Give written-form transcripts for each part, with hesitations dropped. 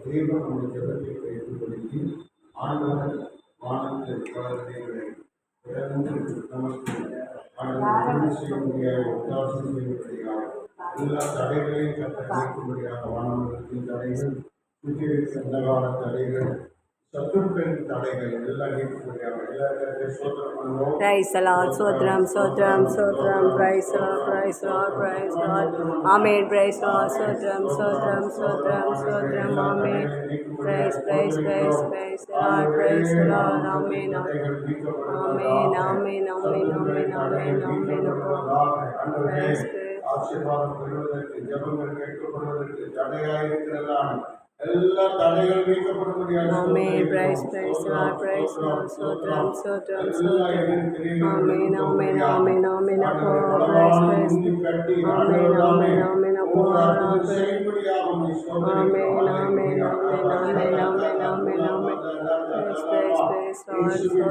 தேவன் நம்முடைய ஜெபத்தை கேட்டுக்கொடுத்து ஆண்டவர் வானத்தில் வளர்ந்தவர்களை நமக்கு ஆண்டவர் செய்யக்கூடிய ஒத்தாசை செய்யக்கூடியதாக எல்லா தடைகளையும் கட்ட நீக்கும்படியாக வானவர்களுக்கு தடைகள் சுற்றி இந்த கால தடைகள் சத்துருக்களின் தடைகள் எல்லாம் நீக்கும்படியாக எல்லாருக்கும் சோதனை பண்ணுவோம். Praise the Lord, Sotram, Sotram, Sotram, praise the Lord, praise the Lord, praise the Lord, Amen, praise the Lord, Sotram, Sotram, Sotram, Sotram, Amen, praise, praise, praise, praise the Lord, praise the Lord, Amen, Amen, Amen, Amen, Amen, Amen, Amen, praise, praise. ஆசீர்வாதம் பெறுவதற்கு ஜெபங்கள் கேட்கப்படுவதற்கு தடையாயிருக்கிறதான எல்லா தடைகள் நீக்கப்படும்படியாக Amen, praise, praise Lord, praise Lord, Sotram, Sotram, Sotram, Amen, Amen, Amen, Amen, praise, praise, Amen, Amen, Amen, praise. Amen, Amen, Amen, Amen, Amen, Amen, praise, praise, praise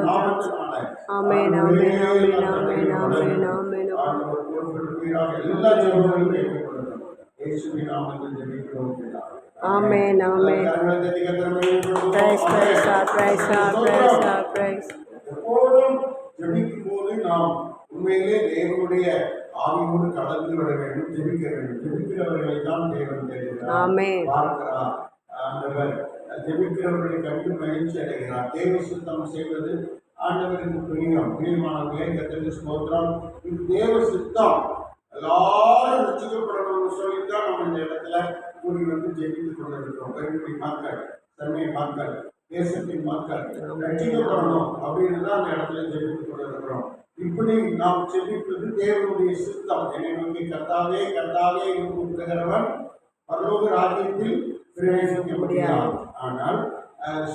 Lord, Sotram, Amen, Amen, Amen, Amen, Amen, Amen, Amen, Amen, praise, praise Lord, praise Lord, praise Lord, praise. எப்போதும் ஜெபிக்கும் போது நாம் உண்மையிலே தேவனுடைய ஆவியோடு கலந்து விட வேண்டும், ஜெபிக்க வேண்டும். ஜெபிக்கிறவர்களை தான் தேவன் பார்க்கிறார். ஆண்டவர் ஜெபிக்கிறவர்களை கண்டு மகிழ்ச்சி அடைகிறார். தேவ சுத்தம் செய்வது ஆண்டவருக்கு பிரியமானவர்களே, கர்த்தருக்கு ஸ்தோத்திரம். இது தேவ சுத்தம். எல்லாரும் ரட்சிக்கப்படணும்னு சொல்லித்தான் நம்ம இந்த இடத்துல கூடி வந்து ஜெபித்துக் கொண்டிருக்கிறோம். பெருங்குடி மக்கள், சென்னை மக்கள், தேசத்தின் மக்கள் ரட்சிக்கப்படணும் அப்படின்னு தான் அந்த இடத்துல ஜெபித்துக் கொண்டிருக்கிறோம். இப்படி நாம் ஜெபிப்பது தேவனுடைய சுத்தம். என்னை நோக்கி கர்த்தாவே கர்த்தாவே என்று கூப்பிடுகிறவன் பரலோக ராஜ்யத்தில் பிரவேசிக்க முடியாது. ஆனால்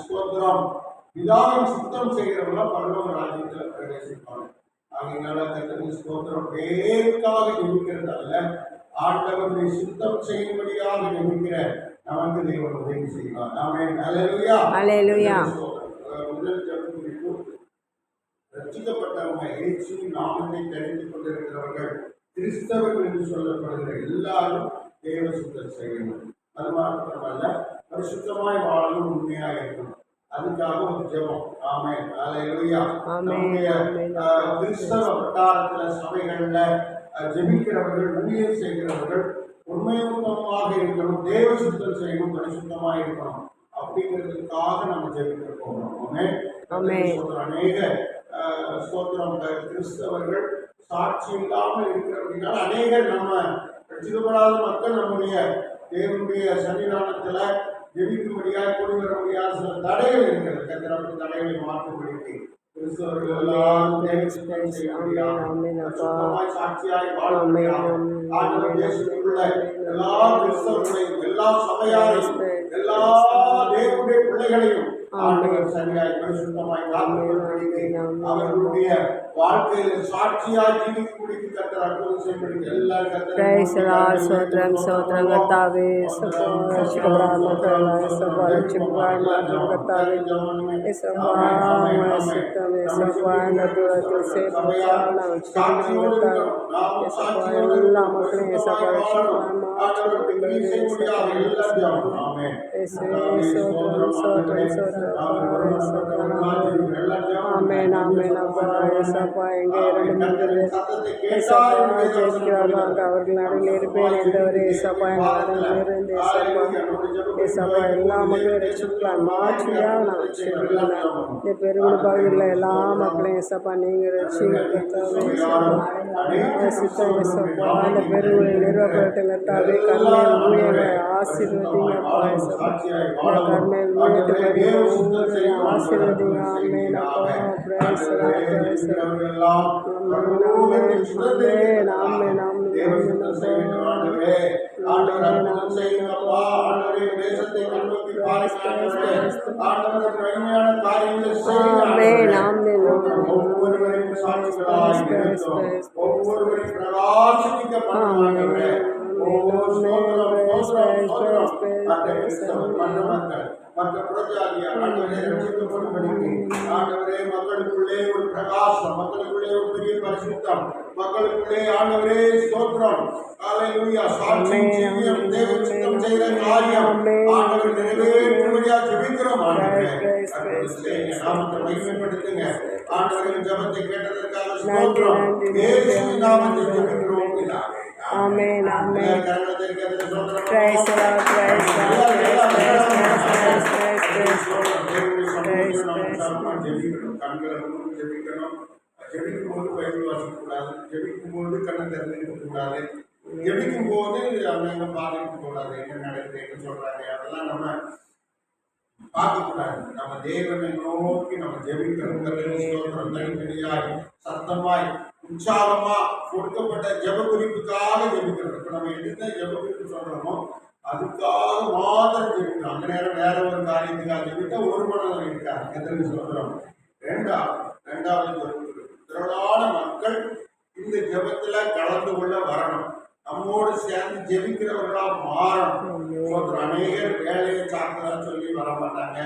ஸ்தோத்திரம், பிதாவின் சுத்தம் செய்கிறவர்கள் பரலோக ராஜ்யத்தில் பிரவேசிப்பாங்க. ஆகையினால கர்த்தருக்கு ஸ்தோத்திரம். பேருக்காக ஜெபிக்கிறது அல்ல, ஆண்டவரை சுத்தம் செய்யும்படியாக ஜெபிக்கிற நமக்கு தேவன் உதவி செய்வார். ஆமென், அல்லேலூயா, அல்லேலூயா. முதல் ஜெபத்திற்கு ரட்சிக்கப்பட்டவங்க, இயேசுவின் நாமத்தை தெரிந்து கொண்டிருக்கிறவர்கள், கிறிஸ்தவர்கள் என்று சொல்லப்படுகிற எல்லாரும் தேவ சுத்தம் செய்யணும். அது மாத்திரமல்ல, பரிசுத்தமாய் வாழணும், உண்மையாக இருக்கணும். அதுக்காக ஒரு ஜெபம். ஆமென், அல்லேலூயா. நம்முடைய கிறிஸ்தவ வட்டாரத்துல சபைகள்ல ஜெபிக்கிறவர்கள், ஊழியம் செய்கிறவர்கள் உண்மையுத்தமாக இருக்கணும், தேவ சுத்தம் செய்யணும், பரிசுத்தமாக இருக்கணும். அப்படிங்கிறதுக்காக நம்ம ஜெபிக்க போகிறோம். அநேக ஸ்தோத்திரம் கிறிஸ்தவர்கள் சாட்சி இல்லாமல் இருக்கிறவர்கள், அநேகர் நம்ம ரட்சிக்கப்படாத மக்கள் நம்முடைய தேவனுடைய சன்னிதானத்துல ஜெபிக்கும்படியாக கூடி வர முடியாத சில தடைகள் இருக்கிறது. கர்த்தர் தடைகளை மாற்றும்படிக்கு கிறிஸ்தவர்கள் எல்லாரும் சாட்சியாய் வாழ முடியாது. தேசத்துக்குள்ள எல்லா கிறிஸ்தவர்களையும், எல்லா சபையாரையும், எல்லா தேவனுடைய பிள்ளைகளையும் ஆண்டவர் சரியாய் பரிசுத்தமாய் காத்துக்கொள்வதற்கு, அவர்களுடைய வாழ்க்கையில் சாட்சியாய் ஜீவிக்கக்கூடிய கர்த்தர் அற்புதம் செய்யக்கூடிய எல்லாரும் கர்த்தர் சோத்ரம் சோத்ரம் கர்த்தாவே எல்லா மக்களையும் ஆமென், ஆமென். அப்பா ஏசப்பா, எங்கே ஜெயிக்கிறார்கள் அவர்கள் நடுவில் இருப்பேன் என்றவர் ஏசப்பா, எங்கள் இருந்து ஏசப்பா எல்லா மக்களையும் ரட்சிக்கலாம் மாற்றியா நான் ரட்சிக்கலாம். இந்த பெருங்குடி பகுதியில் எல்லா மக்களையும் ஏசப்பா நீங்கள் ரட்சித்தாவே சித்தம் ஏசப்பா, அந்த பெருங்குடி நிறுவப்பட்ட கர்த்தாவே கர்மேல் ஊழியர்களை ஆசீர்வதிங்கப்பா ஏசப்பா, கர்மேல் ஊழியத்தை ஆசீர்வதிங்க. ஆமென் அப்பா, praise the Lord, praise the Lord. மற்ற புறஜாதியார் ஆண்டவரே மக்களுக்குள்ளே ஒரு பிரகாசம், மக்களுக்குள்ளே ஒரு பெரிய பரிசுத்தம், மக்களுக்குள்ளே ஆண்டவரே ஸ்தோத்திரம், ஹல்லேலூயா, சாட்சி ஜீவியம், தேவ சித்தம் செய்கிற காரியம் ஆண்டவர் நிறைவேற நாமத்தை மகிமைப்படுத்துங்க. ஆண்டவரின் ஜெபத்தை கேட்டதற்காக ஸ்தோத்திரம். இயேசுவின் நாமத்தில் ஜெபிக்கிறோம் பிதாவே. ஆமென் ஆமென். Praise the Lord, praise the Lord, praise ஜெபிக்கும் போது பைபிள் வாசிக்கக்கூடாது, ஜெபிக்கும் போது கண்ணை திறந்துக்கூடாது, ஜெபிக்கும் போது அங்கங்க பாதிக்க கூடாது. என்ன நடக்குது, என்ன சொல்றாங்க, அதெல்லாம் நம்ம பார்க்கக்கூடாது. நம்ம தேவனை நோக்கி நம்ம ஜெபிக்கணும். தனித்தனியாய் சத்தமாய் உற்சாகமா கொடுக்கப்பட்ட ஜெப குறிப்புக்காக ஜெபிக்கணும். இப்ப நம்ம எந்த ஜெப குறிப்பு சொல்றோமோ அதுக்காக மாத்திரம் ஜெபிக்கணும். அந்த நேரம் வேற ஒரு காரியத்துக்காக ஜெபித்தா ஒரு மனதில் இருக்காது. எத்தனை சொல்றோம்? ரெண்டாவது திரளான மக்கள் இந்த ஜெபத்துல கலந்து கொள்ள வரணும். நம்மோடு சேர்ந்து ஜெபிக்கிறவர்களா மாறணும். அநேகர் வேலையை சார்ந்ததா சொல்லி வர மாட்டாங்க.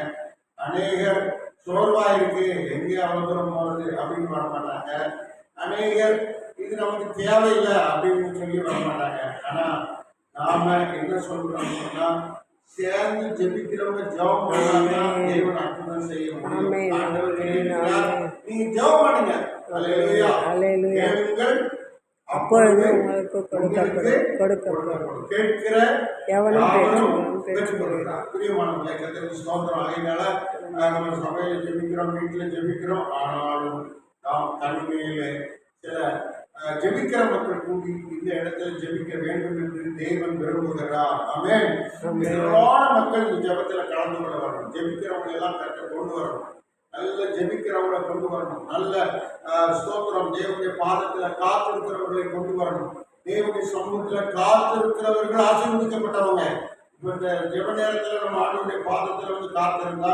அநேகர் சோர்வா இருக்கு, எங்கே அவ்வளவு தூரம் போறது அப்படின்னு வர மாட்டாங்க. அநேகர் இது நமக்கு தேவையில்லை அப்படின்னு சொல்லி வர மாட்டாங்க. ஆனா நாம என்ன சொல்றோம் சொன்னா, சேர்ந்து ஜெபிக்கிறவங்க ஜெபம் பண்ணாங்க, தேவன் அற்புதம் செய்ய முடியும். நீங்க ஜெபம் பண்ணுங்க. அல்லேலூயா கேளுங்கள் அப்பொழுது உங்களுக்கு கொடுக்கப்படும். கேட்கிற எவனும் பெற்றுக்கொள்கிறார். பிரியமானவர்களே, கர்த்தருக்கு ஸ்தோத்திரம். அதனால நம்ம சபையில ஜெபிக்கிறோம், வீட்டில் ஜெபிக்கிறோம். ஆனாலும் நாம் தனிமையில சில ஜெபிக்கிற மக்கள் கூட்டி இந்த இடத்துல ஜெபிக்க வேண்டும் என்று தேவன் விரும்புகிறார். ஆமென். நிறைவான மக்கள் இந்த ஜெபத்துல கலந்து கொள்ள வரணும். ஜெபிக்கிறவங்க எல்லாம் கற்று கொண்டு வரணும். நல்ல ஜெபிக்கிறவங்களை கொண்டு வரணும். நல்ல ஸ்தோத்திரம் தேவனுடைய பாதத்துல காத்திருக்கிறவர்களை கொண்டு வரணும். தேவனுடைய சமூகத்துல காத்திருக்கிறவர்கள் ஆசீர்வதிக்கப்பட்டவங்க. இப்ப இந்த ஜெப நேரத்துல நம்ம ஆண்டவருடைய பாதத்துல வந்து காத்திருந்தா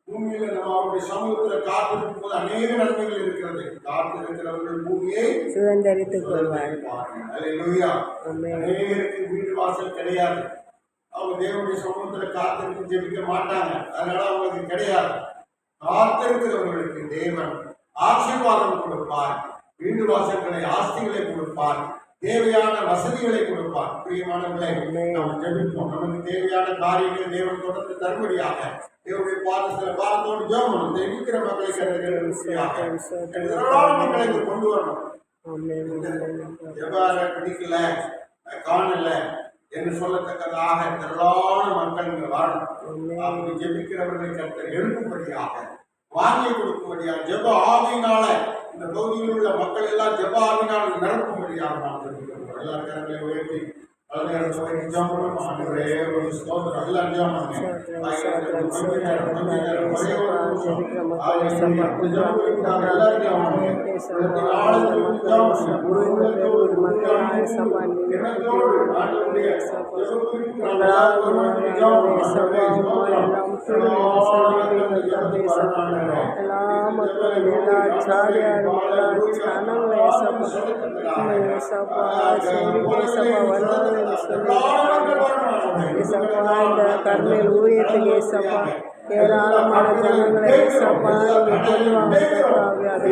பூமியில நம்ம அவருடைய சமூகத்துல காத்திருக்கும் போது அநேக நன்மைகள் இருக்கிறது. காத்திருக்கிறவர்கள் பூமியை சுதந்தரித்துக் கொள்வார்கள். அநேகருக்கு வீட்டு வாசல் கிடையாது. அவங்க தேவனுடைய சமூகத்துல காத்திருக்கு ஜெபிக்க மாட்டாங்க. அதனால அவங்களுக்கு கிடையாது. காத்திருக்கிறவர்களுக்கு தேவன் ஆசீர்வாதம் கொடுப்பார். வீடு வாசல்களை ஆஸ்திகளை கொடுப்பார். தேவையான வசதிகளை கொடுப்பார். பிரியமானவர்களை, நாம் ஜெபிப்போம். நமக்கு தேவையான காரியங்களை தேவன் தொடர்ந்து தரும்படியாக தேவனுடைய பாதத்துல பாதத்தோடு ஜெபம் இருக்கிற மக்களை மக்களை கொண்டு வரணும். எவ்வாறு பிடிக்கல காணல என்று சொல்லத்தக்கதாக திரளான மக்கள் இங்கு வரணும். அவங்க ஜெபிக்கிறவர்களை கர்த்தர் எழுப்பும்படியாக, வாங்கி கொடுக்கும்படியாக, ஜெப ஆவியினால இந்த பகுதியில் உள்ள மக்கள் எல்லாம் ஜெப ஆவியினால் நிரப்பும்படியாக நாம் ஜெபிக்கிறோம். எல்லா கரங்களை உயர்த்தி இந்த கர்மேல் ஊழியத்துக்கு ஏசப்பா ஏராளமான ஜனங்களை ஏசப்பா கொண்டு வாங்க. அதை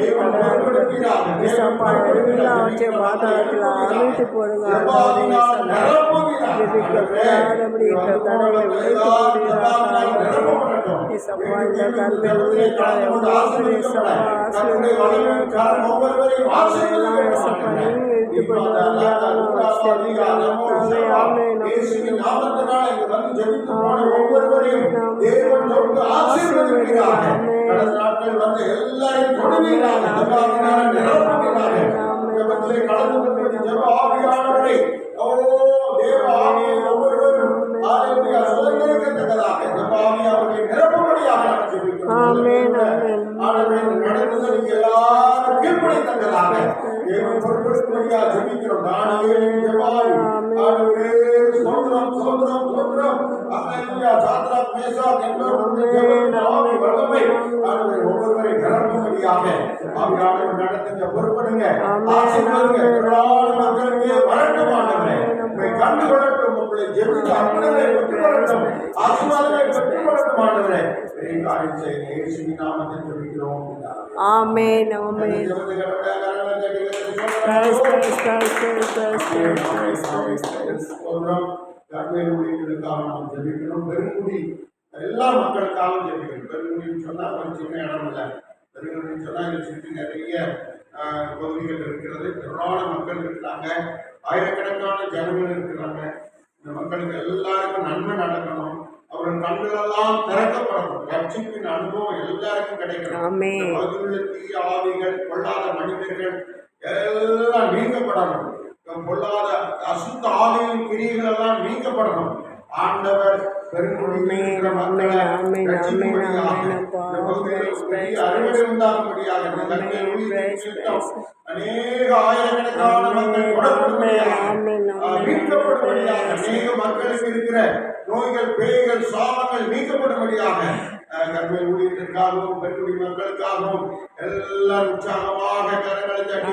ஏசப்பா எல்லாவற்றையும் பாதாளத்தில் அமைத்து போடுங்க. ஜெபிக்கப்படாதபடி தடைகளை உடைத்து போடுகிறார்கள். ஏசப்பா இந்த கர்மேல் ஊழியத்தால் எவ்வளோ ஏசப்பா எல்லாம் ஏசப்பா நீங்க எடுத்து கொண்டு ஆமென். ஆமென். பெருங்குடி எல்லா மக்களுக்காகவும் ஜெபிக்கிறோம். பெருங்குடின்னு சொன்னால் ஒரு சின்ன இடம் இல்லை. பெருங்குடின்னு சொன்னால் இதை சுற்றி நிறைய பகுதிகள் இருக்கிறது. திரளான மக்கள் இருக்கிறாங்க, ஆயிரக்கணக்கான ஜனங்கள் இருக்கிறாங்க. இந்த மக்களுக்கு எல்லாருக்கும் நன்மை நடக்கணும், அவர்கள் கண்களெல்லாம் திறக்கப்படணும், ரட்சிப்பின் அனுபவம் எல்லாருக்கும் கிடைக்கணும். பகுதியுள்ள தீய ஆவிகள், பொல்லாத மனிதர்கள் எல்லாம் நீக்கப்படணும். பொல்லாத அசுத்த ஆவியின் கிரியைகள் எல்லாம் நீக்கப்படணும். ஆண்டவர் பெருங்குடியில் மக்களை ரட்சிக்கும்படியாக, இந்த பகுதியில் பெரிய அறுவடை உண்டாகும்படியாக, அநேக ஆயிரக்கணக்கான மக்கள் கொடப்படும்படியாக, மீட்கப்படும்படியாக, அநேக மக்களுக்கு இருக்கிற நோய்கள், பேய்கள், சாபங்கள் நீக்கப்படும்படியாக, கர்மேல் ஊழியத்திற்காகவும் பெருங்குடி மக்களுக்காகவும் எல்லாம் உற்சாகமாக கரங்களை தட்டி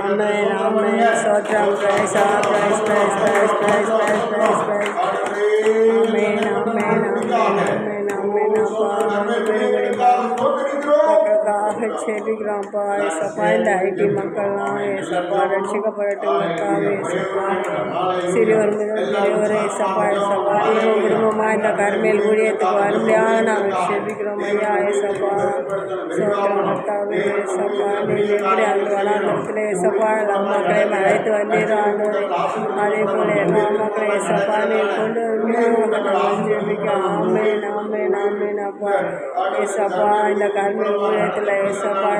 செபிக்கிறோம்ப்பா. ஏசப்பா இந்த ஐடி மக்கள்லாம் ஏசப்பா ரட்சிக்கப்படட்டும்க்காக ஏசப்பா சிறுவர் முதல் பெரியவர் ஏசப்பா ஏசப்பா குடும்பமாக இந்த கர்மேல் ஊழியத்துக்கு வரும்படியாக நாங்கள் செபிக்கிறோம் ஐயா. ஏசப்பா சோத்திரமத்தாவே ஏசப்பா நீங்கள் எப்படி அந்த வளாகத்தில் ஏசப்பா எல்லா மக்களையும் அழைத்து வந்தீராங்க, அதே போல எல்லா மக்களையும் ஏசப்பா நீ கொண்டு ஜெபிக்க. ஆமென் ஆமென் ஆமென் அப்பா. ஏசப்பா இந்த கர்மேல் ஊழியத்தில் ஏசப்பா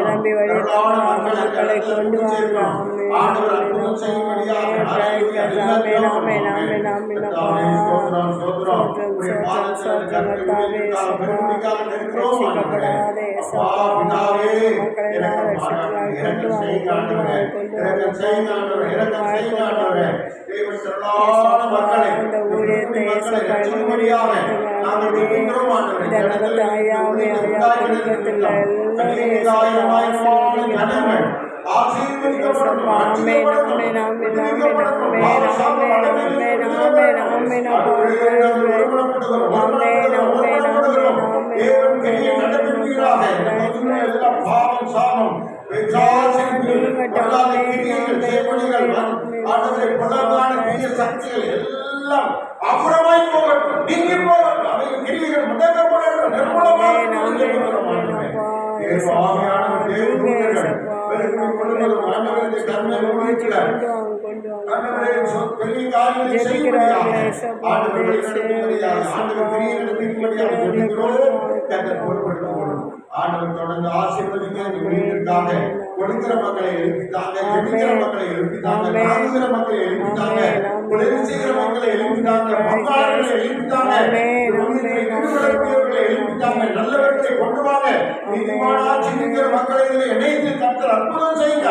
நிரம்பி மக்களை கொண்டு வாங்க. இந்த ஊழியத்தை அப்புறமாய் போகட்டும், நீங்கி போகட்டும், அவைகள் கிரிகள் முடக்கப்படட்டும், ஆண்டவர் தொடர்ந்து ஆசீர்வதிக்காக கொடுக்கிற மக்களை எழுப்பித்தாங்க, ஜெபிக்கிற மக்களை எழுப்பித்தாங்க, தாங்குகிற மக்களை எழுப்பித்தாங்க, உதவி செய்கிற மக்களை எழுப்பித்தாங்க, பங்காளர்களை எழுப்பித்தாங்க, எழுப்பித்தாங்க, நல்லவர்களை கொண்டு வாங்க, நீதிமான ஆட்சி இருக்கிற மக்களை இணைத்து கர்த்தர் அற்புதம் செய்யுங்க.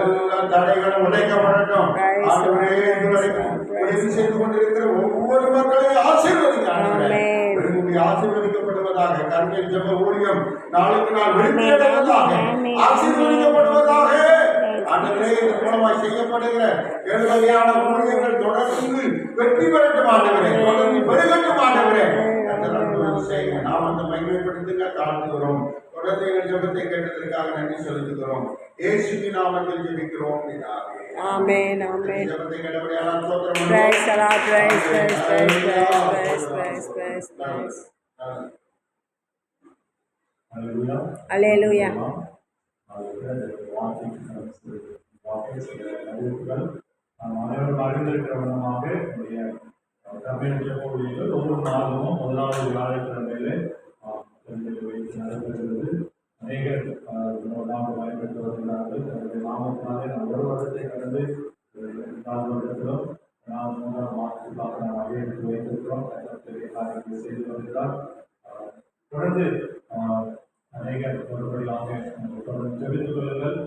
எல்லா தடைகளும் உடைக்கப்படட்டும். உதவி செய்து கொண்டிருக்கிற ஒவ்வொரு மக்களையும் ஆசீர்வதிக்க ஆசீர்வதிக்கப்படுவதாக. கர்மேல் ஜெப ஊழியம் நாளுக்கு நாள் வெற்றியடைவதாக, ஆசீர்வதிக்கப்படுவதாக. ஆண்டவரே இந்த மூலமாய் செய்யப்படுகிற ஏழு வகையான ஊழியங்கள் தொடர்ந்து வெற்றி பெறட்டும் ஆண்டவரே, தொடர்ந்து பெருகட்டும் ஆண்டவரே. நாம் அந்த மகிமைப்படுத்துங்க தாழ்த்துகிறோம். தொடர்ந்து எங்கள் ஜெபத்தை கேட்டதற்காக நன்றி செலுத்துகிறோம். இயேசுவின் நாமத்தில் ஜெபிக்கிறோம் பிதாவே. ஆமென் ஆமென். ஜெபத்தை கேட்டபடியால் ஸ்தோத்திரம். Praise the Lord, praise praise praise praise praise praise. Hallelujah hallelujah. அனைவரும் அறிந்திருக்கிற விதமாக தமிழ் ஜெப ஒவ்வொரு நாளும் முதலாவது வியாழக்கிழமையிலே நடைபெறுகிறது. அநேகர் நாங்கள் பயன்பெற்று வருகிறார்கள். நாமத்தினாலே நாம் ஒரு வருடத்தை கடந்து 4 வருடத்திலும் நாம் 3ஆம் மாதத்துக்காக நாம் அவையெடுத்து வைத்திருக்கிறோம். பெரிய காரியங்களை செய்து வருகிறார். தொடர்ந்து அநேகர் ஒருபடியாக தொடர்ந்து தெரிந்து கொள்ளுங்கள்.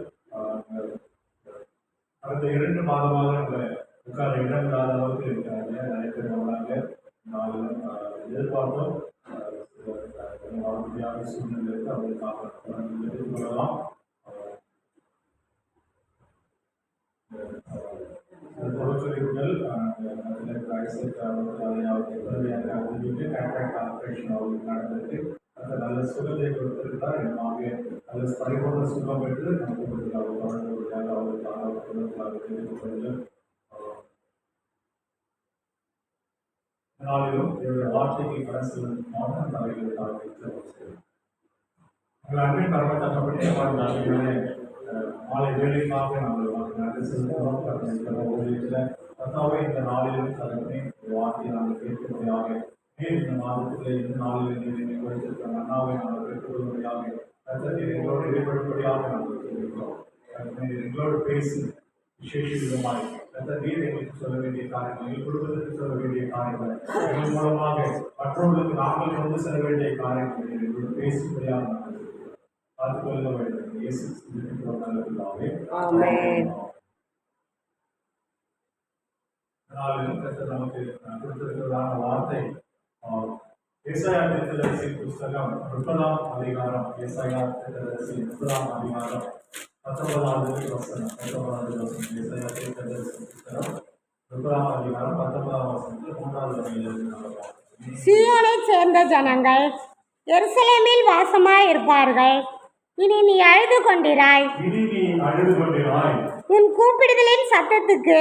கடந்த 2 மாதமாக உட்கார இடம் இல்லாத அளவுக்கு இருக்கிறாங்க. நிறைய பேர் வந்தாங்க. நாங்கள் எதிர்பார்த்தோம் முடியாத சூழ்நிலைக்கு அவர்களுக்காக தெரிந்து கொள்ளலாம். பொருட்கள் ஆபரேஷன் அவர்களுக்கு நடந்திருக்கு. அந்த நல்ல சுகத்தை கொடுத்திருந்தார். எனவே நல்ல பரிபூர்ண சுகம் பெற்று நமக்கு தொடர்ந்து அவர்களுக்காக தெரிந்து கொள்ளுங்கள். நாளிலும் என்னுடைய வார்த்தைக்கு கடன் செல்லும் தலைகளுக்காக உங்கள் அன்பின் பரமத்தப்படி மாலை வேலைக்காக நாங்கள் நன்றி செலுத்துகிறோம். கர்த்தாவே, இந்த நாளிலும் தகவலே வார்த்தையை நாங்கள் கேட்கும்படியாக இந்த மாதத்திலே இந்த நாளில் நீங்கள் கொடுத்திருக்கிற நன்னாவை நாங்கள் பெற்றுக்கொள்ளும்படியாக எங்களோடு இடைப்படும்படியாக நாங்கள் சொல்லியிருக்கிறோம். எங்களோடு பேசி விசேஷ விதமாய் நீர் எங்களுக்கு சொல்ல வேண்டிய காரியங்கள், எங்கள் குடும்பத்திற்கு சொல்ல வேண்டிய காரியங்கள், எங்கள் மூலமாக மற்றவர்களுக்கு நாங்கள் கொண்டு செல்ல வேண்டிய காரியங்கள் எங்களோடு பேசும்படியாக நாங்கள் பார்த்துக்கொள்ள வேண்டும். இயேசு நல்லதாகவே நமக்கு கொடுத்திருக்கிறதான வார்த்தை ஏசாயா தீர்க்கதரிசி புஸ்தகம் 30ஆம் அதிகாரம், ஏசாயா தீர்க்கதரிசி 30ஆம் அதிகாரம் 19வது வசனம். 19வது வசனம் ஏசாயா தீர்க்கதரிசி புஸ்தகம் 30ஆம் அதிகாரம் 19ஆம் வசனத்தில் 3வது வசனம். சீயோனைச் சேர்ந்த ஜனங்கள் எருசலேமில் வாசமாய் இருப்பார்கள். இனி நீ அழுது கொண்டிராய், உன் கூப்பிடுதலின் சத்தத்துக்கு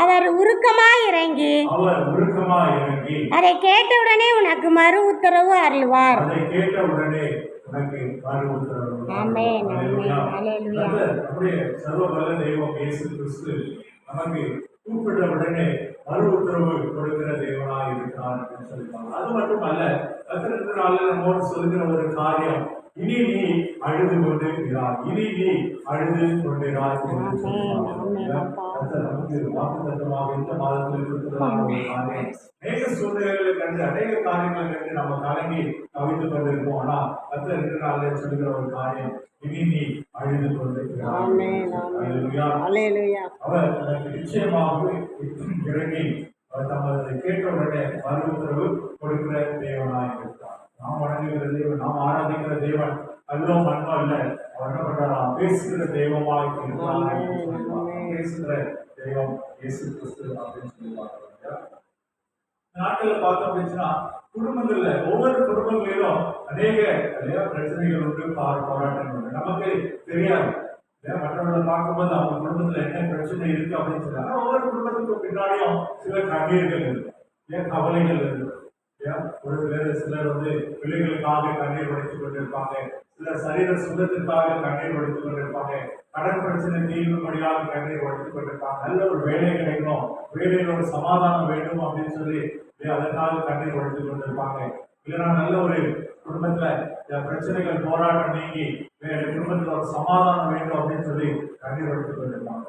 அவர் உருக்கமாய் இறங்கி அதை கேட்டவுடனே உனக்கு மறு உத்தரவு அருள்வார். ஆமென், ஆமென், அல்லேலூயா. கூப்பிட்ட உடனே மறு உத்தரவு கொடுக்கிற தேவனாய் இருக்கிறார் என்று சொல்லிப்பாங்க. அது மட்டுமல்ல, கர்த்தர் நாளில் நம்மோடு சொல்கிற ஒரு காரியம், இனி நீ அழுது கொண்டிருக்கிறாய், இனி நீ அழுது கொண்டிருக்கிறாய் என்று சொல்லுவாங்க. கர்த்தர் நமக்கு வாக்குத்தத்தமாக இந்த மாதத்தில் கொடுக்கிறதான ஒரு காரியம். அநேக சூழ்நிலைகளை கண்டு, அநேக காரியங்களை கண்டு நம்ம கலங்கி கவிழ்ந்து கொண்டிருப்போம். ஆனா கர்த்தர் இந்த நாளில் சொல்கிற ஒரு காரியம், இனி நீ அழுது கொண்டிருக்கிறாய். அவர் அதற்கு நிச்சயமாகவே இறங்கி தமது கேட்டவுடனே மறு உத்தரவு கொடுக்கிற தேவனாய் இருக்கிறார். நாம் வணங்குகிற தேவன், நாம் ஆராதிக்கிற தேவன் அல்லோ மண்ணோ இல்லை, அவர் என்ன பண்றாரா, பேசுகிற தெய்வமாய் இருக்கிறார். பேசுகிற தெய்வம் இயேசு கிறிஸ்து அப்படின்னு சொல்லி பார்க்கிறோம். நாட்டில் பார்த்தோம் அப்படின்னா குடும்பங்கள்ல ஒவ்வொரு குடும்பங்களிலும் அநேக பிரச்சனைகள் உண்டு, போராட்டங்கள் உண்டு. நமக்கு தெரியாது, மற்றவர்களை பார்க்கும்போது அவங்க குடும்பத்துல என்ன பிரச்சனை இருக்கு அப்படின்னு சொன்னாங்க. ஒவ்வொரு குடும்பத்துக்கும் பின்னாடியும் சில கண்ணீர்கள் இருக்கு, ஏன் கவலைகள் இருக்கு. ஒரு சிலர் பிள்ளைகளுக்காக கண்ணீர் வடித்துக் கொண்டிருப்பாங்க, சிலர் சரீர சுகத்திற்காக கண்ணீர் வடித்துக் கொண்டிருப்பாங்க, கடன் பிரச்சனை தீர்வுபடியாக கண்ணீர் வடித்துக் கொண்டிருப்பாங்க. நல்ல ஒரு வேலை கிடைக்கணும், வேலையில ஒரு சமாதானம் வேண்டும் அப்படின்னு சொல்லி அதற்காக கண்ணீர் வடித்துக் கொண்டிருப்பாங்க. இல்லைன்னா நல்ல ஒரு குடும்பத்துல பிரச்சனைகள் போராட்டம் நீங்கி குடும்பத்துல ஒரு சமாதானம் வேண்டும் அப்படின்னு சொல்லி கண்ணீர் வடித்துக் கொண்டிருப்பாங்க.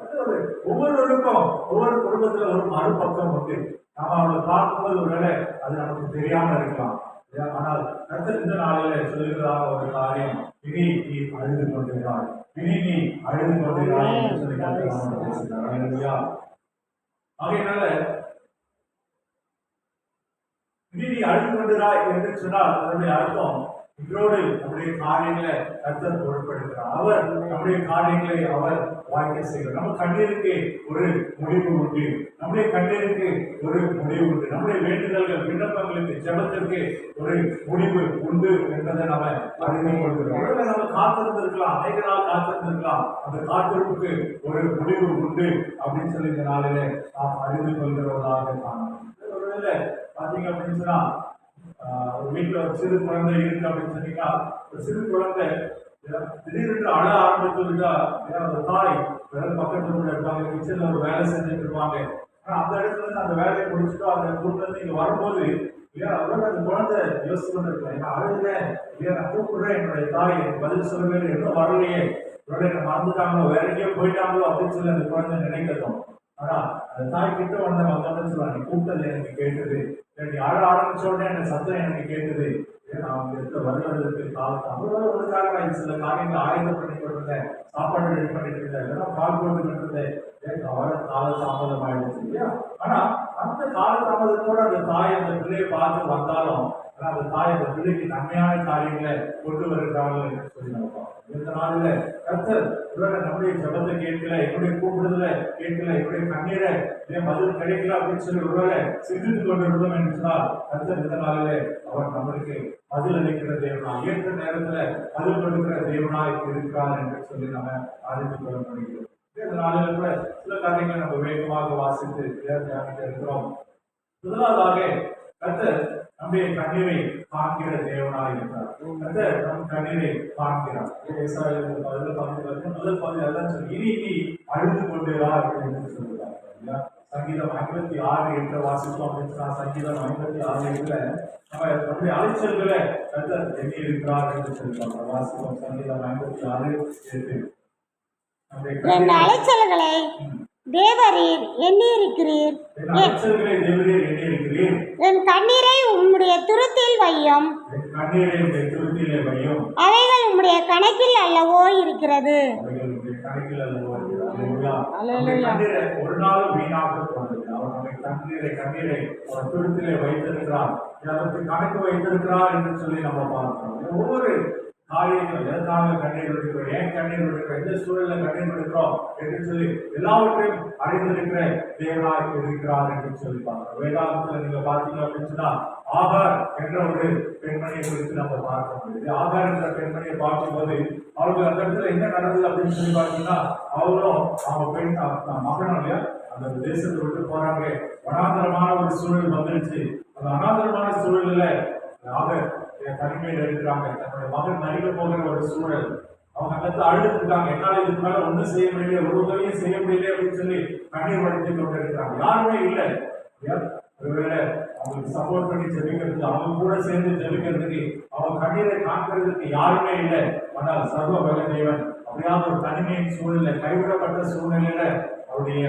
ஒவ்வொருவருக்கும் ஒவ்வொரு குடும்பத்துல ஒரு மறுபக்கம் உண்டு. நாம அவங்களை பார்க்கும்போது ஒருவேளை அது நமக்கு தெரியாம இருக்கலாம். ஆனால் கர்த்தர் இந்த நாளில சொல்லுகிறதாக ஒரு காரியம், இனி நீ அழுது கொண்டிருக்கிறாய், இனி நீ அழுது கொண்டிருக்கிறாய் என்று சொல்லி கர்த்தர் பேசுகிறார். ஆகையினால இனி நீ அழுது கொண்டிருக்கிறாய் என்று சொன்னால் அதனுடைய அர்த்தம், இன்றோடு நம்முடைய காரியங்களை கர்த்தர் பொருட்படுகிறார். அவர் நம்முடைய காரியங்களை அவர் வாய்க்க செய்கிறார். நம்ம கண்ணீருக்கு ஒரு முடிவு உண்டு, நம்முடைய கண்ணீருக்கு ஒரு முடிவு உண்டு, நம்முடைய வேண்டுதல்கள் விண்ணப்பங்களுக்கு ஜெபத்திற்கு ஒரு முடிவு உண்டு என்பதை நம்ம அறிந்து கொள்கிறோம். நம்ம காத்திருந்திருக்கலாம், அநேக நாள் காத்திருந்திருக்கலாம், அந்த காத்திருப்புக்கு ஒரு முடிவு உண்டு அப்படின்னு சொல்லி இந்த நாளிலே நாம் அறிந்து கொள்கிறவர்களாக காணணும். ஒருவேளை பாத்தீங்க அப்படின்னு சொன்னா ஒரு வீட்டுல ஒரு சிறு குழந்தை இருக்கு அப்படின்னு சொன்னீங்கன்னா, ஒரு சிறு குழந்தை திடீரென்று அழ ஆரம்பிச்சுட்டா அந்த தாய் பக்கத்துல இருப்பாங்க, கிச்சன்ல ஒரு வேலை செஞ்சுட்டு இருப்பாங்க. ஆனா அந்த இடத்துல இருந்து அந்த வேலையை முடிச்சுட்டோ அந்த ஊர்ல இருந்து இங்க வரும்போது அந்த குழந்தை யோசிச்சு கொண்டு இருக்கலாம், நான் அழுகிறேன், நான் கூப்பிடுறேன், என்னுடைய தாய் பதில் சொல்லவே இன்னும் வரலையே, என்ன மறந்துட்டாங்களோ, வேற எங்கேயோ போயிட்டாங்களோ அப்படின்னு சொல்லி அந்த குழந்தை நினைக்கட்டும். ஆனா அந்த தாய் கிட்ட வந்தோன்னு சொல்லுவாங்க, நீ கூப்பிட்டது எனக்கு கேட்டது, நீ அழ ஆரம்பிச்ச உடனே எனக்கு சத்தம் எனக்கு கேட்டது, நான் அவங்க இடத்துல வருவதற்கு காலத்து அவ்வளோ ஒழுங்காக நான் சில காரியங்களை ஆயுதம் பண்ணி கொண்டிருந்தேன், சாப்பாடு ரெடி பண்ணிட்டு இருந்தேன், இல்லைன்னா பால் போட்டு இருந்தேன், கால தாமதம் ஆயிடுச்சு இல்லையா. ஆனா அந்த கால தாமதத்தோட அந்த தாய் அந்த பிள்ளையை பார்த்து வந்தாலும் அந்த தாய் அந்த பிள்ளைக்கு நன்மையான காரியங்களை கொண்டு வருகிறார்கள் என்று சொல்லி நம்ம பார்ப்போம். இந்த நாளில கர்த்தர் ஒருவேளை நம்முடைய ஜபத்தை கேட்கல, என்னுடைய கூப்பிடுதலை கேட்கல, என்னுடைய கண்ணீரை பதில் கிடைக்கல அப்படின்னு சொல்லி ஒருவேளை சிந்தித்துக் கொண்டிருந்தோம் என்று சொன்னால் கர்த்தர் இந்த நாளிலே அவர் நம்மளுக்கு பதில் அளிக்கிற தேவனாய், ஏற்ற நேரத்துல பதில் கொடுக்கிற தேவனாய் இருக்கிறார் என்று சொல்லி நம்ம அறிந்து கொள்ள முடியும். இந்த நாளில கூட சில காரியங்களை நம்ம வேகமாக வாசித்து தியானிக்க இருக்கிறோம். முதலாவதாக கர்த்தர் நம்முடைய கண்ணீரை காண்கிற தேவனாய் இருக்கிறார். கர்த்தர் நம் கண்ணீரை காண்கிறார். முதல் பகுதி அதான் சொல்லி இனி நீ அழுது கொண்டிருக்கிறார் என்று சொல்லுகிறார். சங்கீதம் 56:8 வாசித்தோம் அப்படின்னு சொன்னா, சங்கீதம் 56:8 நம்ம நம்முடைய அலைச்சல்களை கர்த்தர் எண்ணி இருக்கிறார் என்று சொல்லுவாங்க. வாசித்தோம் சங்கீதம் 56:8. என் அலைச்சல்களை தேவரீர் எண்ணி இருக்கிறீர், என் கண்ணீரை உம்முடைய துருத்தில் வையும், அவைகள் உம்முடைய கணக்கில் அல்லவோ இருக்கிறது. ஒரு நாள் வீணாக போனது. அவர் நம்மை கண்ணீரை அவர் துருத்திலே வைத்திருக்கிறார், அதற்கு கணக்கு வைத்திருக்கிறார் என்று சொல்லி நம்ம பார்க்கிறோம். ஒவ்வொரு காரியங்கள் எதற்காக கண்ணீர் விடுக்கிறோம், ஏன் கண்ணீர் விடுக்கிறோம், எந்த சூழலில் கண்ணீர் விடுக்கிறோம் என்று சொல்லி எல்லாவற்றையும் அறிந்திருக்கிற தேவனாய் இருக்கிறார் என்று சொல்லி பார்க்கிறோம். வேதாகமத்தில் நீங்க பார்த்தீங்க அப்படின்னு சொன்னா, ஆகார் என்ற ஒரு பெண்மணியை குறித்து நம்ம பார்க்க முடியுது. ஆகார் என்ற பெண்மணியை பார்க்கும்போது அவர்கள் அந்த இடத்துல என்ன நடந்தது அப்படின்னு சொல்லி பார்த்தீங்கன்னா, அவங்களும் அவங்க பெண் மகனும் இல்லையா அந்த தேசத்தை விட்டு போறாங்க. வனாந்தரமான ஒரு சூழல் வந்துருச்சு. அந்த அனாந்தரமான சூழலில் ஆகர் தனிமையில் இருக்கிறாங்க. தன்னுடைய மகன் மறிக்க போகிற ஒரு சூழல். அவங்க அந்த அழுது இருக்காங்க. என்னால இதுக்கு மேல ஒன்றும் செய்ய முடியல, ஒரு உதவியும் செய்ய முடியல அப்படின்னு சொல்லி கண்ணீர் வடித்து கொண்டு இருக்கிறாங்க. யாருமே இல்லை. ஒருவேளை அவங்களுக்கு சப்போர்ட் பண்ணி ஜெபிக்கிறதுக்கு, அவங்க கூட சேர்ந்து ஜெபிக்கிறதுக்கு, அவங்க கண்ணீரை காண்கிறதுக்கு யாருமே இல்லை. ஆனால் சர்வ வல்ல தேவன் அப்படியாவது ஒரு தனிமையின் சூழ்நிலை, கைவிடப்பட்ட சூழ்நிலையில அவருடைய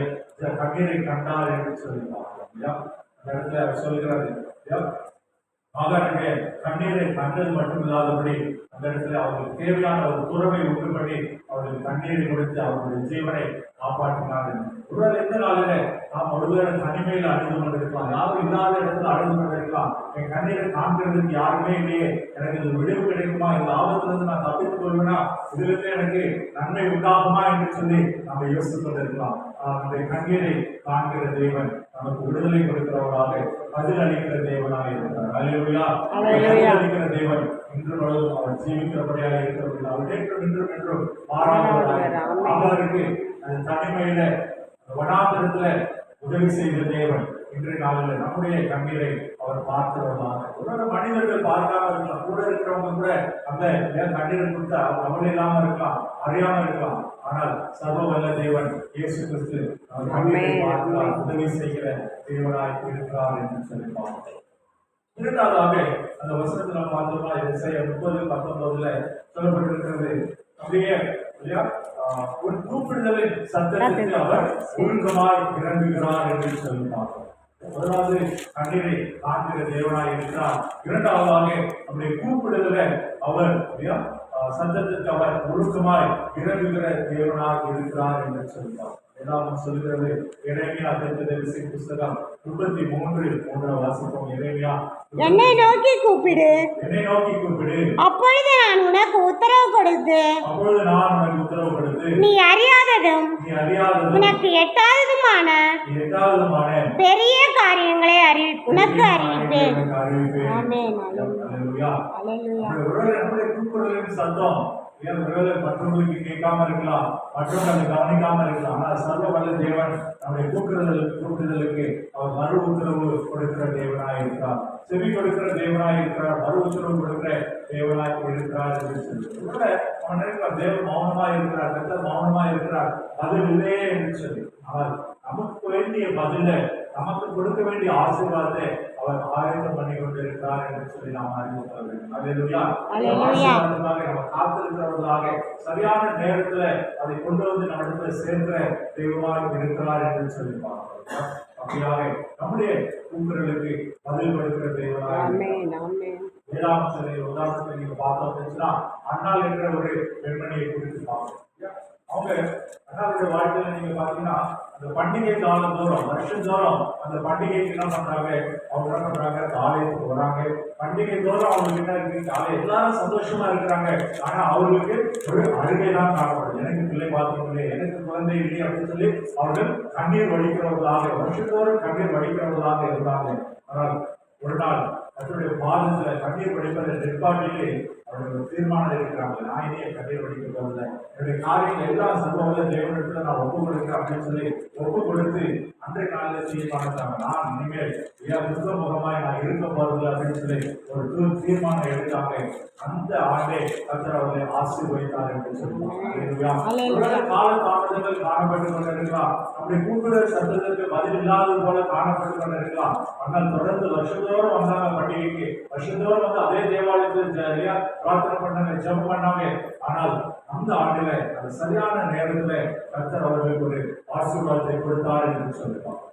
கண்ணீரை கண்டார் என்று சொல்லி பார்க்கிறோம். அந்த இடத்துல சொல்கிறாரு, ஆகாருடைய கண்ணீரை கண்டது மட்டும் இல்லாதபடி அந்த இடத்துல அவர்களுக்கு தேவையான ஒரு துறவை உண்டு பண்ணி அவர்களுக்கு கண்ணீரை கொடுத்து அவர்களுடைய ஜீவனை காப்பாற்றினார்கள். ஒருவேளை எந்த நாளில நாம் ஒருவேளை தனிமையில் அழுது கொண்டிருக்கலாம், யாரும் இல்லாத இடத்துல அழுது கொண்டிருக்கலாம். என் கண்ணீரை காண்கிறதுக்கு யாருமே இல்லையே, எனக்கு இது விடுவு கிடைக்குமா, இந்த ஆபத்திலிருந்து நான் தப்பித்துக் கொள்வேனா, இதிலிருந்து எனக்கு நன்மை உண்டாகுமா என்று சொல்லி நம்ம யோசித்துக் கொண்டிருக்கலாம். நம்முடைய கண்ணீரை காண்கிற தேவன் நமக்கு விடுதலை கொடுக்கிறவராக, பதில் அளிக்கிற தேவனாக இருக்கிறார். அல்லேலூயா. அளிக்கிற தேவன் இன்று அவர் ஜீவிக்கிறபடியாக இருக்கிறபடி அவர் என்றும் என்றும் மாறாதவராக அவருக்கு அந்த தனிமையில வனாந்தரத்துல உதவி செய்த தேவன் இன்றைய நாளில் நம்முடைய கண்ணீரை அவர் பார்க்கிறவர்களாக. ஒரு மனிதர்கள் பார்க்காம இருக்கலாம், கூட இருக்கிறவங்க கூட அந்த கண்ணீரை கொடுத்து கவலை இல்லாம இருக்கலாம், அறியாம இருக்கலாம். ஆனால் சர்வ வல்ல தேவன் இயேசு கிறிஸ்து அவர் கண்ணீரை பார்க்கிறார், உதவி செய்கிற தேவனாய் இருக்கிறார் என்று சொல்லி பார்க்கிறோம். இரண்டாவதாக அந்த வசனத்துல நம்ம பார்த்தோம்னா இசையா 30:19 சொல்லப்பட்டிருக்கிறது. அப்படியே ஒரு கூப்பிடுதலின் சத்தத்திற்கு அவர் ஒழுங்கமாய் இறங்குகிறார் என்று சொல்லி பார்க்கிறோம். முதலாவது கண்ணீரை காண்கிற தேவனாய் இருக்கிறார். இரண்டாவதாக நம்முடைய கூப்பிடுதலை அவர் சத்தத்திற்கு அவர் ஒழுக்கமாய் இறங்குகிற தேவனாய் இருக்கிறார் என்று சொல்கிறார். வேதாகமம் சொல்கிறது எரேமியா தீர்க்கதரிசியின் புத்தகம் 33:3 வாசிப்போம். எரேமியா, என்னை நோக்கி கூப்பிடு, என்னை நோக்கி கூப்பிடு, அப்பொழுது நான் உனக்கு உத்தரவு கொடுத்து, அப்பொழுது நான் உனக்கு உத்தரவு கொடுத்து, நீ அறியாததும் உனக்கு எட்டாததுமான பெரிய காரியங்களை உனக்கு அறிவிப்பேன். ஆமென். அல்லேலூயா. அல்லேலூயா. நம்முடைய கூப்பிடுதலின் சத்தம் மற்றவங்களுக்கு கேட்காம இருக்கலாம், மற்றவங்க அதை கவனிக்காம இருக்கலாம். ஆனால் சர்வ வல்ல தேவன் நம்முடைய கூப்பிடுதலுக்கு அவர் மறு உத்தரவு கொடுக்கிற தேவனாய் இருக்கிறார், செவி கொடுக்கிற தேவனாய் இருக்கிறார், மறு உத்தரவு கொடுக்கிற தேவனாய் இருக்கிறார் என்று சொல்லி அவன் நினைக்கிறார் தேவன் மௌனமாய் இருக்கிறார், கர்த்தர் மௌனமாய் இருக்கிறார், பதில் இல்லையே என்று சொல்லி. ஆனால் நமக்கு வேண்டிய பதில, நமக்கு கொடுக்க வேண்டிய ஆசீர்வாதத்தை அவர் ஆயத்தம் பண்ணி கொண்டிருக்கிறார் என்று சொல்லி நாம் அறிந்து கொள்ள வேண்டும். அல்லேலூயா. நம்ம காத்திருக்கிறவர்களாக சரியான நேரத்துல அதை கொண்டு வந்து நம்ம இடத்துல சேர்க்கிற தெய்வமாக இருக்கிறார் என்று சொல்லி பார்க்கிறோம். அப்படியாக நம்முடைய கூக்குரலுக்கு பதில் கொடுக்கிற தெய்வமாக வேதாகமத்திலே உதாரணத்தை நீங்க பார்த்தோம் அப்படின்னா, அண்ணாள் என்ற ஒரு பெண்மணியை குறித்து பார்க்கிறோம். அவங்க அண்ணாவுடைய வாழ்க்கையில நீங்க பாத்தீங்கன்னா அந்த பண்டிகை காலம் தோறும், வருஷந்தோறும் அந்த பண்டிகைக்கு என்ன பண்றாங்க, அவங்க என்ன பண்றாங்க, ஆலயத்துக்கு வராங்க. பண்டிகை தோறும் அவங்களுக்கு என்ன இருக்கு, எல்லாரும் சந்தோஷமா இருக்கிறாங்க. ஆனா அவர்களுக்கு ஒரு அழுகை தான் காணப்படுது. எனக்கு பிள்ளை பார்க்கணும், எனக்கு குழந்தை இல்லை அப்படின்னு சொல்லி அவர்கள் கண்ணீர் வடிக்கிறவர்களாக, வருஷந்தோறும் கண்ணீர் வடிக்கிறவர்களாக இருந்தாங்க. ஆனால் ஒரு நாள் அவருடைய பாதத்துல கண்ணீர் வடிப்பதை நிற்பாட்டிலே அவர்கள் தீர்மானம் இருக்கிறாங்க, நான் இனியே கண்ணீர் வடிக்க போவதில்லை, என்னுடைய காரியங்கள் எல்லாம் சம்பவம் தேவனிடத்துல நான் ஒப்பு கொடுக்கிறேன் அப்படின்னு சொல்லி ஒப்பு கொடுத்து அன்றைய நாளில் தீர்மானித்தாங்க, நான் இனிமேல் முகமாய் நான் இருக்க போறதில்லை அப்படின்னு சொல்லி ஒரு தீர்மானம் எடுத்தாங்க. அந்த ஆண்டே கர்த்தர் அவர்களை ஆசீர்வதித்தார் என்று சொல்லுவாங்க. கால தாமதங்கள் காணப்பட்டு கொண்டிருக்கலாம், அப்படி கூப்பிடுற சத்தத்திற்கு பதில் இல்லாதது போல காணப்பட்டு கொண்டிருக்கலாம். ஆனால் தொடர்ந்து வருஷத்தோடு வந்தாங்க பண்டிகைக்கு, வருஷத்தோடு வந்து அதே தேவாலயத்தில் பிரார்த்தனை பண்ணாங்க, ஜெபம் பண்ணாங்க. ஆனால் அந்த ஆண்டில அது சரியான நேரத்துல கர்த்தர் அவர்களுக்கு ஒரு ஆசீர்வாதத்தை கொடுத்தார் என்று சொல்லுவாங்க.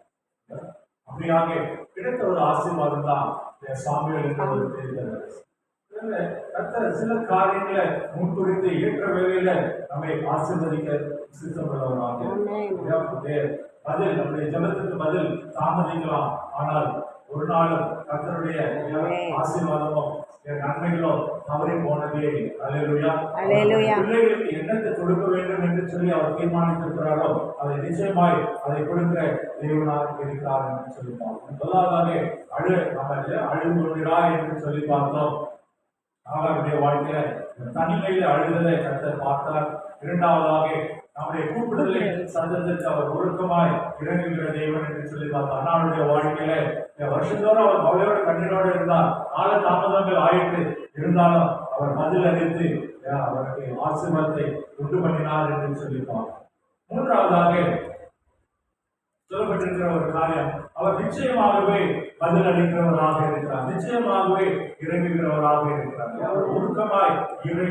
அப்படியாக கிடைத்த ஒரு ஆசீர்வாதம் தான் சாமுவேல் என்ற ஒரு தேர்தல். கர்த்தர் சில காரியங்களை முன்குறித்து ஏற்ற வேளையில நம்மை ஆசீர்வதிக்க சித்தப்படுவதாக. பதில் நம்முடைய ஜெபத்துக்கு பதில் தாமதிக்கலாம், ஆனால் ஒரு நாளும் கர்த்தருடைய ஆசீர்வாதமும் நன்மைகளோ தவறி போனதே. அல்லேலூயா. பிள்ளைகளுக்கு என்னத்தை கொடுக்க வேண்டும் என்று சொல்லி அவர் தீர்மானித்திருக்கிறாரோ அதை நிச்சயமாய் அதை கொடுக்கிற தேவனாக இருக்கிறார் என்று சொல்லி பார்த்தோம். முதலாவதாக அழுது கொள்கிறார் என்று சொல்லி பார்த்தோம். அவருடைய வாழ்க்கையில தனிமையில அழுதலை கர்த்தர் பார்த்தார். இரண்டாவதாக நம்முடைய கூப்பிடுதலை சந்தத்திற்கு அவர் ஒழுக்கமாய் இறங்குகிற தேவன் என்று சொல்லி பார்த்தார். அண்ணாவுடைய வாழ்க்கையில வருஷத்தோறும் அவர் கவலையோடு கண்ணீரோடு இருந்தார். கால தாமதங்கள் ஆயிட்டு இருந்தாலும் அவர் பதில் அளித்து அவருக்கு ஆசீர்வாதத்தை உண்டு பண்ணினார் என்று சொல்லியிருப்பார். மூன்றாவதாக சொல்லப்பட்டிருக்கிற ஒரு காரியம், அவர் நிச்சயமாகவே பதில் அளிக்கிறவராக இருக்கிறார், நிச்சயமாகவே இறங்குகிறவராக இருக்கிறார். அவர் ஒழுக்கமாய்